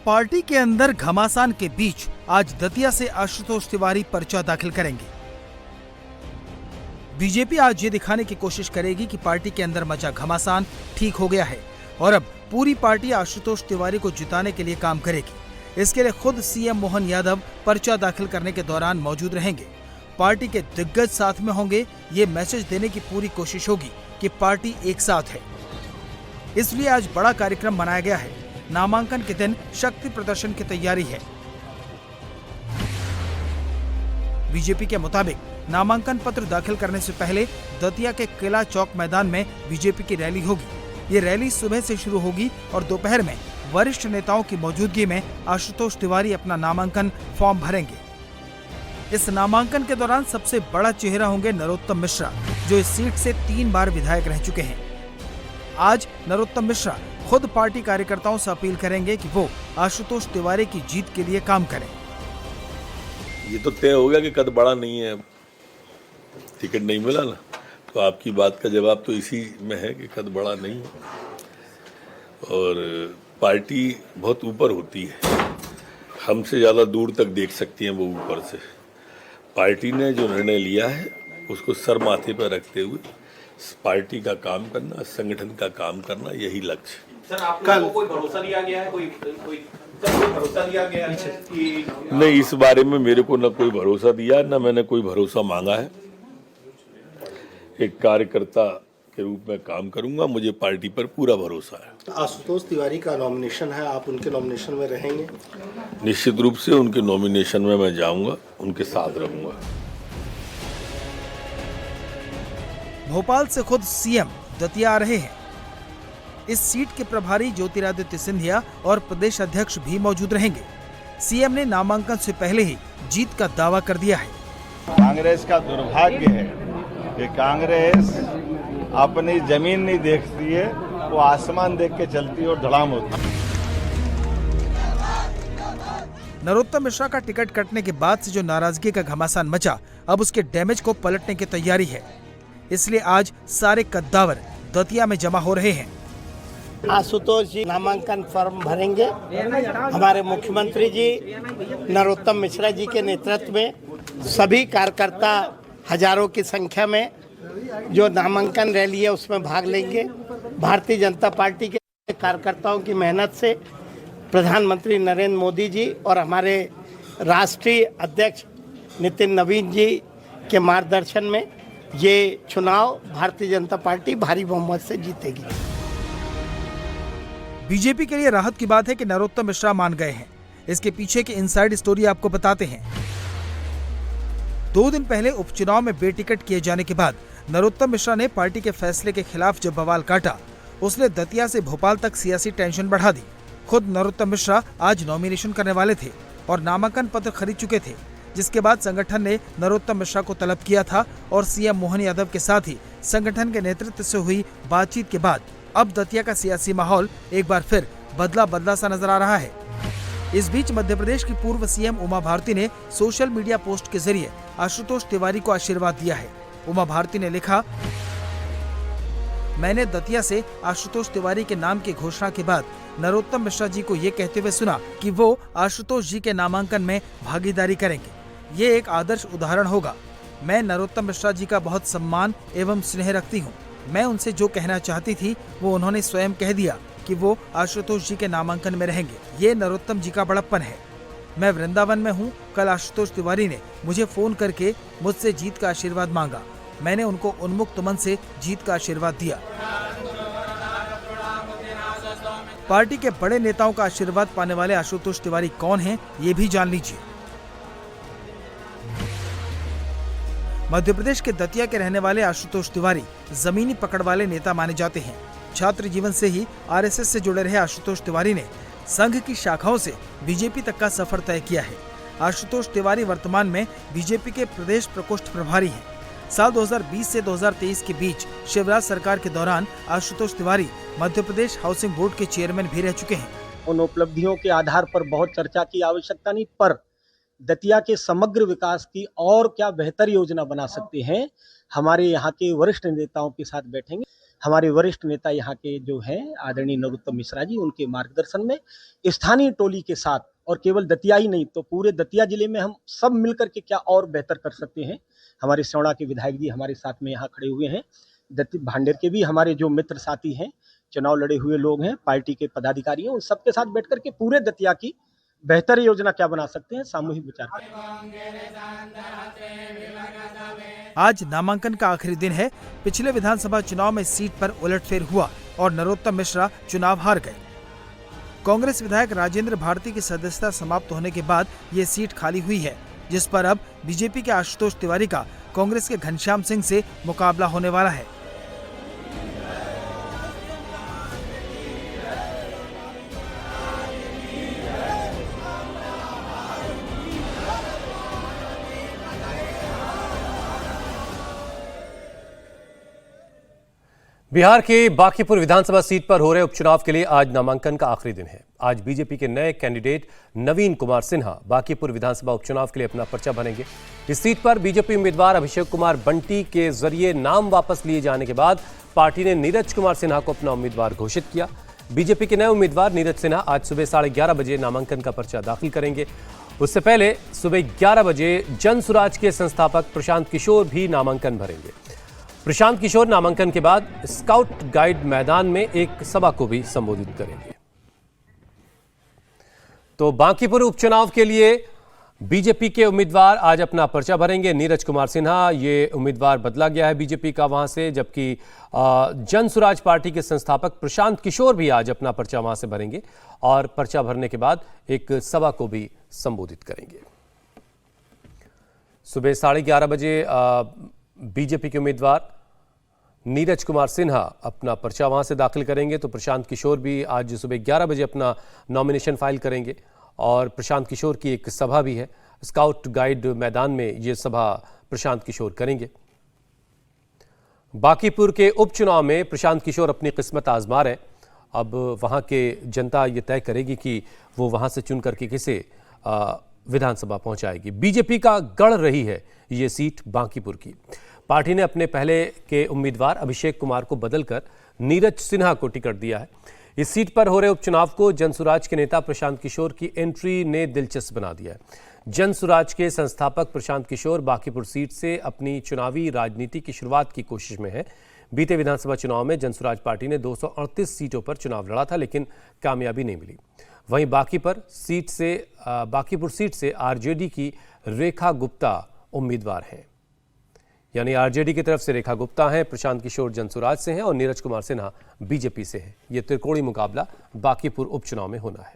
Party के अंदर घमासान के बीच आज दतिया से आशुतोष तिवारी पर्चा दाखिल करेंगे। बीजेपी आज ये दिखाने की कोशिश करेगी कि पार्टी के अंदर मचा घमासान ठीक हो गया है और अब पूरी पार्टी आशुतोष तिवारी को जिताने के लिए काम करेगी। इसके लिए खुद सीएम मोहन यादव पर्चा दाखिल करने के दौरान मौजूद रहेंगे। पार्टी के दिग्गज साथ में होंगे। ये मैसेज देने की पूरी कोशिश होगी कि पार्टी एक साथ है। इसलिए आज बड़ा कार्यक्रम मनाया गया है। नामांकन के दिन शक्ति प्रदर्शन की तैयारी है। बीजेपी के मुताबिक नामांकन पत्र दाखिल करने से पहले दतिया के किला चौक मैदान में बीजेपी की रैली होगी। ये रैली सुबह से शुरू होगी और दोपहर में वरिष्ठ नेताओं की मौजूदगी में आशुतोष तिवारी अपना नामांकन फॉर्म भरेंगे। इस नामांकन के दौरान सबसे बड़ा चेहरा होंगे नरोत्तम मिश्रा, जो इस सीट से 3 बार विधायक रह चुके हैं। आज नरोत्तम मिश्रा खुद पार्टी कार्यकर्ताओं से अपील करेंगे कि वो आशुतोष तिवारी की जीत के लिए काम करें। ये तो तय हो गया कि कद बड़ा नहीं है, टिकट नहीं मिला ना, तो आपकी बात का जवाब तो इसी में है कि कद बड़ा नहीं है और पार्टी बहुत ऊपर होती है, हमसे ज़्यादा दूर तक देख सकती हैं वो ऊपर से। पार्टी ने जो निर्णय लिया है उसको सर माथे पर रखते हुए पार्टी का काम करना, संगठन का काम करना, यही लक्ष्य। सर, आपको कोई भरोसा दिया गया है? कोई भरोसा दिया गया है कि नहीं, इस बारे में मेरे को न कोई भरोसा दिया, न मैंने कोई भरोसा मांगा है। एक कार्यकर्ता के रूप में काम करूंगा, मुझे पार्टी पर पूरा भरोसा है। आशुतोष तिवारी का नॉमिनेशन है, आप उनके नॉमिनेशन में रहेंगे? निश्चित रूप से उनके नॉमिनेशन में मैं जाऊंगा, उनके साथ रहूंगा। भोपाल से खुद सीएम दतिया आ रहे हैं। इस सीट के प्रभारी ज्योतिरादित्य सिंधिया और प्रदेश अध्यक्ष भी मौजूद रहेंगे। सीएम ने नामांकन से पहले ही जीत का दावा कर दिया है। कांग्रेस का दुर्भाग्य है कि कांग्रेस अपनी जमीन नहीं देखती है, वो आसमान देख के चलती है और धड़ाम होती है। नरोत्तम मिश्रा का टिकट कटने के बाद से जो नाराजगी का घमासान मचा, अब उसके डैमेज को पलटने की तैयारी है। इसलिए आज सारे कद्दावर दतिया में जमा हो रहे हैं। आशुतोष जी नामांकन फॉर्म भरेंगे। हमारे मुख्यमंत्री जी नरोत्तम मिश्रा जी के नेतृत्व में सभी कार्यकर्ता हजारों की संख्या में जो नामांकन रैली है उसमें भाग लेंगे। भारतीय जनता पार्टी के कार्यकर्ताओं की मेहनत से प्रधानमंत्री नरेंद्र मोदी जी और हमारे राष्ट्रीय अध्यक्ष नितिन नवीन जी के मार्गदर्शन में ये चुनाव भारतीय जनता पार्टी भारी बहुमत से जीतेगी। बीजेपी के लिए राहत की बात है कि नरोत्तम मिश्रा मान गए हैं। इसके पीछे की इनसाइड स्टोरी आपको बताते हैं। 2 दिन पहले उपचुनाव में बेटिकट किए जाने के बाद नरोत्तम मिश्रा ने पार्टी के फैसले के खिलाफ जब बवाल काटा, उसने दतिया से भोपाल तक सियासी टेंशन बढ़ा दी। खुद नरोत्तम मिश्रा आज नॉमिनेशन करने वाले थे और नामांकन पत्र खरीद चुके थे, जिसके बाद संगठन ने नरोत्तम मिश्रा को तलब किया था और सीएम मोहन यादव के साथ ही संगठन के नेतृत्व से हुई बातचीत के बाद अब दतिया का सियासी माहौल एक बार फिर बदला सा नजर आ रहा है। इस बीच मध्य प्रदेश की पूर्व सीएम उमा भारती ने सोशल मीडिया पोस्ट के जरिए आशुतोष तिवारी को आशीर्वाद दिया है। उमा भारती ने लिखा, मैंने दतिया से आशुतोष तिवारी के नाम की घोषणा के बाद नरोत्तम मिश्रा जी को ये कहते हुए सुना कि वो आशुतोष जी के नामांकन में भागीदारी करेंगे। ये एक आदर्श उदाहरण होगा। मैं नरोत्तम मिश्रा जी का बहुत सम्मान एवं स्नेह रखती हूँ। मैं उनसे जो कहना चाहती थी वो उन्होंने स्वयं कह दिया कि वो आशुतोष जी के नामांकन में रहेंगे। ये नरोत्तम जी का बड़प्पन है। मैं वृंदावन में हूँ। कल आशुतोष तिवारी ने मुझे फोन करके मुझसे जीत का आशीर्वाद मांगा। मैंने उनको उन्मुक्त मन से जीत का आशीर्वाद दिया। पार्टी के बड़े नेताओं का आशीर्वाद पाने वाले आशुतोष तिवारी कौन हैं, ये भी जान लीजिए। मध्य प्रदेश के दतिया के रहने वाले आशुतोष तिवारी जमीनी पकड़ वाले नेता माने जाते हैं। छात्र जीवन से ही आरएसएस से जुड़े रहे आशुतोष तिवारी ने संघ की शाखाओं से बीजेपी तक का सफर तय किया है। आशुतोष तिवारी वर्तमान में बीजेपी के प्रदेश प्रकोष्ठ प्रभारी हैं। साल 2020 से 2023 के बीच शिवराज सरकार के दौरान आशुतोष तिवारी मध्य प्रदेश हाउसिंग बोर्ड के चेयरमैन भी रह चुके हैं। उन उपलब्धियों के आधार पर बहुत चर्चा की आवश्यकता नहीं, पर दतिया के समग्र विकास की और क्या बेहतर योजना बना सकते हैं, हमारे यहाँ के वरिष्ठ नेताओं के साथ बैठेंगे। हमारे वरिष्ठ नेता यहाँ के जो हैं आदरणीय नरोत्तम मिश्रा जी, उनके मार्गदर्शन में स्थानीय टोली के साथ, और केवल दतिया ही नहीं तो पूरे दतिया जिले में हम सब मिलकर के क्या और बेहतर कर सकते हैं। हमारे सिौड़ा के विधायक जी हमारे साथ में यहाँ खड़े हुए हैं, भांडेर के भी हमारे जो मित्र साथी हैं, चुनाव लड़े हुए लोग हैं, पार्टी के पदाधिकारी हैं, उन सबके साथ बैठ करके पूरे दतिया की बेहतर योजना क्या बना सकते हैं, सामूहिक विचार करें। आज नामांकन का आखिरी दिन है। पिछले विधानसभा चुनाव में सीट पर उलटफेर हुआ और नरोत्तम मिश्रा चुनाव हार गए। कांग्रेस विधायक राजेंद्र भारती की सदस्यता समाप्त होने के बाद ये सीट खाली हुई है, जिस पर अब बीजेपी के आशुतोष तिवारी का कांग्रेस के घनश्याम सिंह से मुकाबला होने वाला है। बिहार के बांकीपुर विधानसभा सीट पर हो रहे उपचुनाव के लिए आज नामांकन का आखिरी दिन है। आज बीजेपी के नए कैंडिडेट नवीन कुमार सिन्हा बांकीपुर विधानसभा उपचुनाव के लिए अपना पर्चा भरेंगे। इस सीट पर बीजेपी उम्मीदवार अभिषेक कुमार बंटी के जरिए नाम वापस लिए जाने के बाद पार्टी ने नीरज कुमार सिन्हा को अपना उम्मीदवार घोषित किया। बीजेपी के नए उम्मीदवार नीरज सिन्हा आज सुबह 11:30 बजे नामांकन का पर्चा दाखिल करेंगे। उससे पहले सुबह 11 बजे जन सुराज के संस्थापक प्रशांत किशोर भी नामांकन भरेंगे। प्रशांत किशोर नामांकन के बाद स्काउट गाइड मैदान में एक सभा को भी संबोधित करेंगे। तो बांकीपुर उपचुनाव के लिए बीजेपी के उम्मीदवार आज अपना पर्चा भरेंगे। नीरज कुमार सिन्हा ये उम्मीदवार बदला गया है बीजेपी का वहां से, जबकि जन सुराज पार्टी के संस्थापक प्रशांत किशोर भी आज अपना पर्चा वहां से भरेंगे और पर्चा भरने के बाद एक सभा को भी संबोधित करेंगे। सुबह 11:30 बजे बीजेपी के उम्मीदवार नीरज कुमार सिन्हा अपना पर्चा वहां से दाखिल करेंगे, तो प्रशांत किशोर भी आज सुबह 11 बजे अपना नॉमिनेशन फाइल करेंगे और प्रशांत किशोर की एक सभा भी है। स्काउट गाइड मैदान में ये सभा प्रशांत किशोर करेंगे। बांकीपुर के उपचुनाव में प्रशांत किशोर अपनी किस्मत आजमा रहे। अब वहां के जनता ये तय करेगी कि वो वहां से चुन करके किसे विधानसभा पहुंचाएगी। बीजेपी का गढ़ रही है ये सीट बांकीपुर की। पार्टी ने अपने पहले के उम्मीदवार अभिषेक कुमार को बदलकर नीरज सिन्हा को टिकट दिया है। इस सीट पर हो रहे उपचुनाव को जनसुराज के नेता प्रशांत किशोर की एंट्री ने दिलचस्प बना दिया है। जनसुराज के संस्थापक प्रशांत किशोर बांकीपुर सीट से अपनी चुनावी राजनीति की शुरुआत की कोशिश में है। बीते विधानसभा चुनाव में जनसुराज पार्टी ने 238 सीटों पर चुनाव लड़ा था, लेकिन कामयाबी नहीं मिली। वहीं बांकीपुर सीट से आरजेडी की रेखा गुप्ता उम्मीदवार हैं, यानी आरजेडी की तरफ से रेखा गुप्ता हैं, प्रशांत किशोर जनसुराज से हैं और नीरज कुमार सिन्हा बीजेपी से हैं। ये त्रिकोणीय मुकाबला बांकीपुर उपचुनाव में होना है।